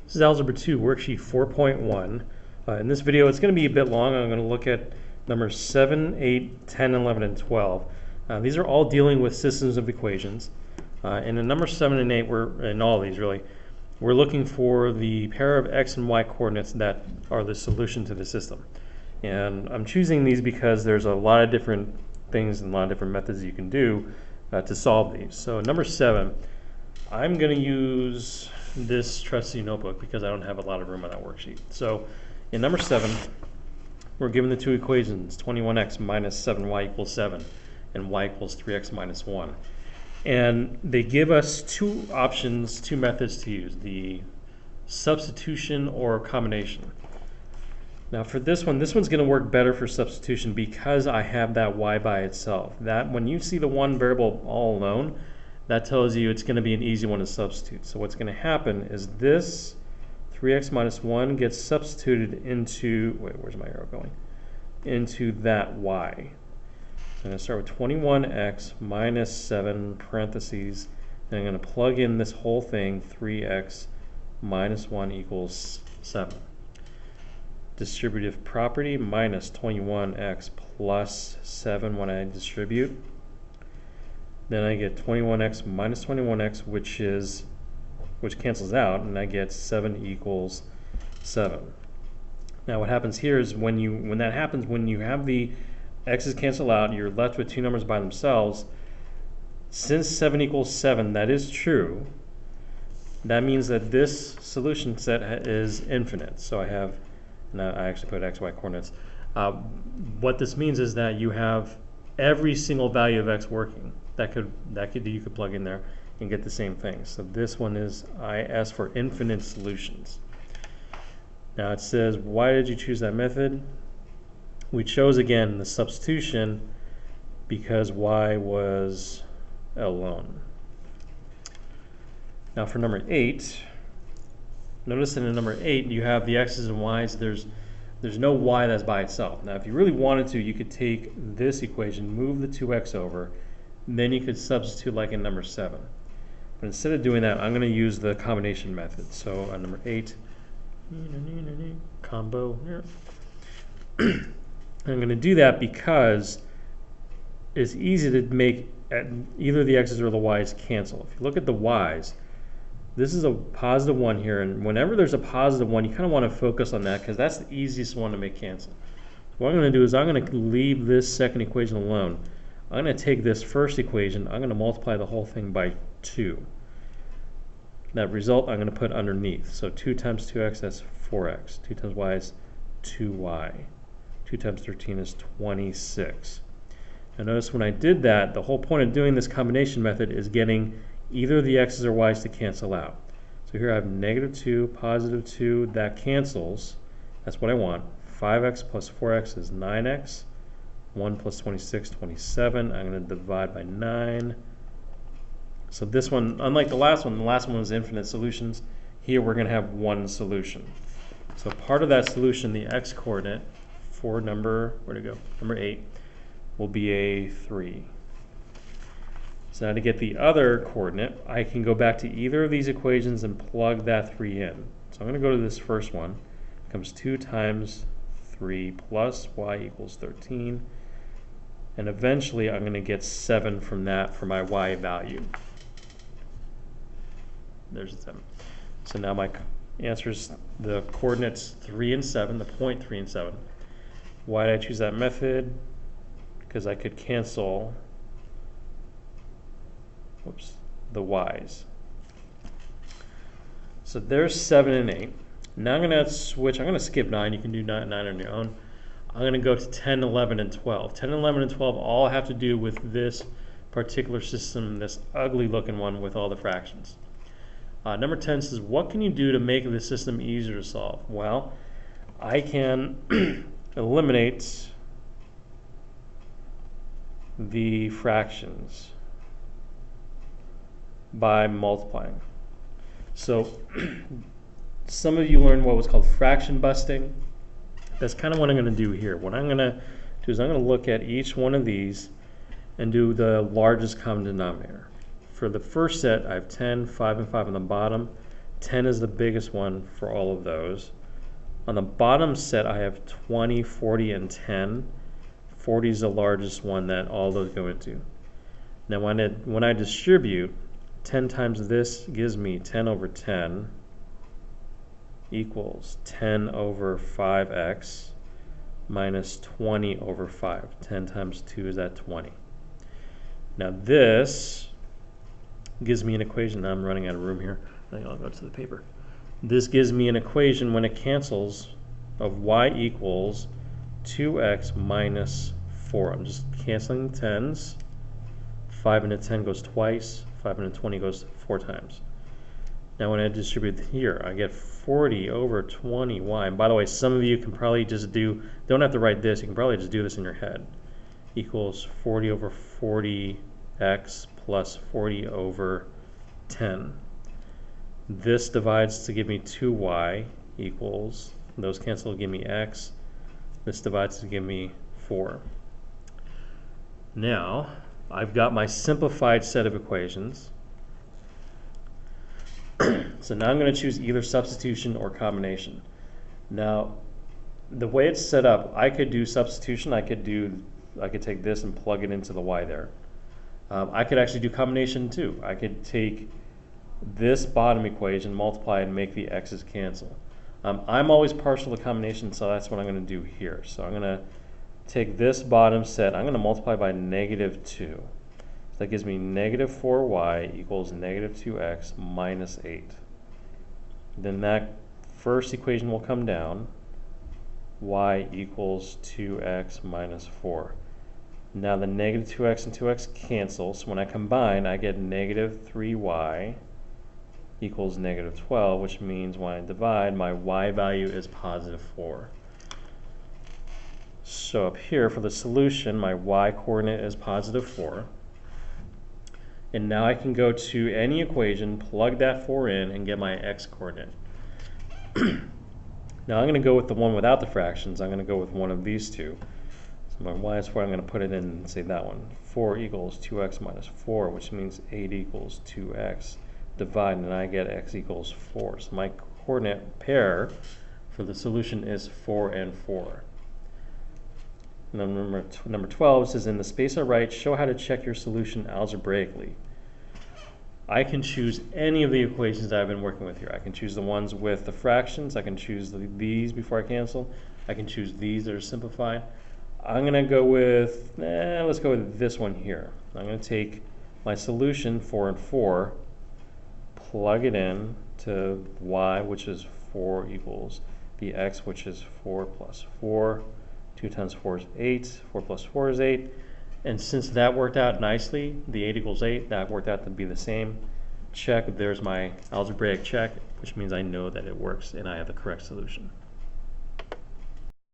This is Algebra 2, Worksheet 4.1. In this video, it's going to be a bit long. I'm going to look at numbers 7, 8, 10, 11, and 12. These are all dealing with systems of equations. And in number 7 and 8, in all of these really, we're looking for the pair of x and y coordinates that are the solution to the system. And I'm choosing these because there's a lot of different things and a lot of different methods you can do to solve these. So number 7, I'm going to use this trusty notebook because I don't have a lot of room on that worksheet. So in number 7, we're given the two equations, 21x minus 7y equals 7 and y equals 3x minus 1. And they give us two options, two methods to use, the substitution or combination. Now for this one's going to work better for substitution because I have that y by itself. That when you see the one variable all alone, that tells you it's going to be an easy one to substitute. So what's going to happen is this 3x minus 1 gets substituted into, wait, where's my arrow going? Into that y. So I'm going to start with 21x minus 7 parentheses, and I'm going to plug in this whole thing, 3x minus 1 equals 7. Distributive property minus 21x plus 7 when I distribute. Then I get 21x minus 21x, which cancels out, and I get 7 equals 7. Now what happens here is when that happens, when you have the x's cancel out, you're left with two numbers by themselves. Since 7 equals 7, that is true. That means that this solution set is infinite. So I have, now I actually put x, y coordinates. What this means is that you have every single value of x working. You could plug in there and get the same thing. So this one is IS for infinite solutions. Now it says, why did you choose that method? We chose again the substitution because y was alone. Now for number 8, notice that in number 8 you have the x's and y's. There's no y that's by itself. Now if you really wanted to, you could take this equation, move the 2x over, then you could substitute like in number 7. But instead of doing that, I'm going to use the combination method. So on number 8, combo here. I'm going to do that because it's easy to make either the x's or the y's cancel. If you look at the y's, this is a positive 1 here, and whenever there's a positive 1, you kind of want to focus on that because that's the easiest one to make cancel. What I'm going to do is I'm going to leave this second equation alone. I'm going to take this first equation, I'm going to multiply the whole thing by 2. That result I'm going to put underneath. So 2 times 2x, that's 4x. 2 times y is 2y. 2 times 13 is 26. Now notice when I did that, the whole point of doing this combination method is getting either the x's or y's to cancel out. So here I have negative 2, positive 2, that cancels. That's what I want. 5x plus 4x is 9x. 1 plus 26, 27. I'm going to divide by 9. So this one, unlike the last one was infinite solutions. Here we're going to have one solution. So part of that solution, the x coordinate for number, where'd it go? Number 8, will be a 3. So now to get the other coordinate, I can go back to either of these equations and plug that 3 in. So I'm going to go to this first one. It becomes 2 times 3 plus y equals 13. And eventually I'm going to get 7 from that for my y value. There's 7. So now my answer is the coordinates 3 and 7, the point 3 and 7. Why did I choose that method? Because I could cancel the y's. So there's 7 and 8. Now I'm going to switch. I'm going to skip 9. You can do 9 on your own. I'm going to go to 10, 11, and 12. 10, 11, and 12 all have to do with this particular system, this ugly looking one with all the fractions. Number 10 says, what can you do to make this system easier to solve? Well, I can eliminate the fractions by multiplying. So some of you learned what was called fraction busting. That's kind of what I'm going to do here. What I'm going to do is I'm going to look at each one of these and do the largest common denominator. For the first set, I have 10, 5, and 5 on the bottom. 10 is the biggest one for all of those. On the bottom set, I have 20, 40, and 10. 40 is the largest one that all those go into. Now when I distribute, 10 times this gives me 10 over 10 equals 10 over 5x minus 20 over 5. 10 times 2 is that 20. Now this gives me an equation. Now I'm running out of room here. I think I'll go to the paper. This gives me an equation when it cancels of y equals 2x minus 4. I'm just canceling the 10s. 5 into 10 goes twice. 5 into 20 goes 4 times. Now when I distribute here, I get 40 over 20y. And by the way, some of you can probably just don't have to write this, you can probably just do this in your head. Equals 40 over 40x plus 40 over 10. This divides to give me 2y equals, those cancel to give me x. This divides to give me 4. Now, I've got my simplified set of equations. So now I'm going to choose either substitution or combination. Now, the way it's set up, I could do substitution. I could take this and plug it into the y there. I could actually do combination too. I could take this bottom equation, multiply and make the x's cancel. I'm always partial to combination, so that's what I'm going to do here. So I'm going to take this bottom set, I'm going to multiply by negative 2. So that gives me negative 4y equals negative 2x minus 8. Then that first equation will come down. Y equals 2x minus 4. Now the negative 2x and 2x cancel, so when I combine, I get negative 3y equals negative 12, which means when I divide, my y value is positive 4. So up here for the solution, my y coordinate is positive 4. And now I can go to any equation, plug that 4 in, and get my x coordinate. Now I'm going to go with the one without the fractions. I'm going to go with one of these two. So my y is 4, I'm going to put it in and say that one. 4 equals 2x minus 4, which means 8 equals 2x. Divide, and I get x equals 4. So my coordinate pair for the solution is 4 and 4. Number 12 says, in the space I write, show how to check your solution algebraically. I can choose any of the equations that I've been working with here. I can choose the ones with the fractions. I can choose these before I cancel. I can choose these that are simplified. I'm going to go with, let's go with this one here. I'm going to take my solution, 4 and 4, plug it in to y, which is 4 equals the x, which is 4 plus 4. 2 times 4 is 8. 4 plus 4 is 8. And since that worked out nicely, the 8 equals 8, that worked out to be the same. Check, there's my algebraic check, which means I know that it works and I have the correct solution.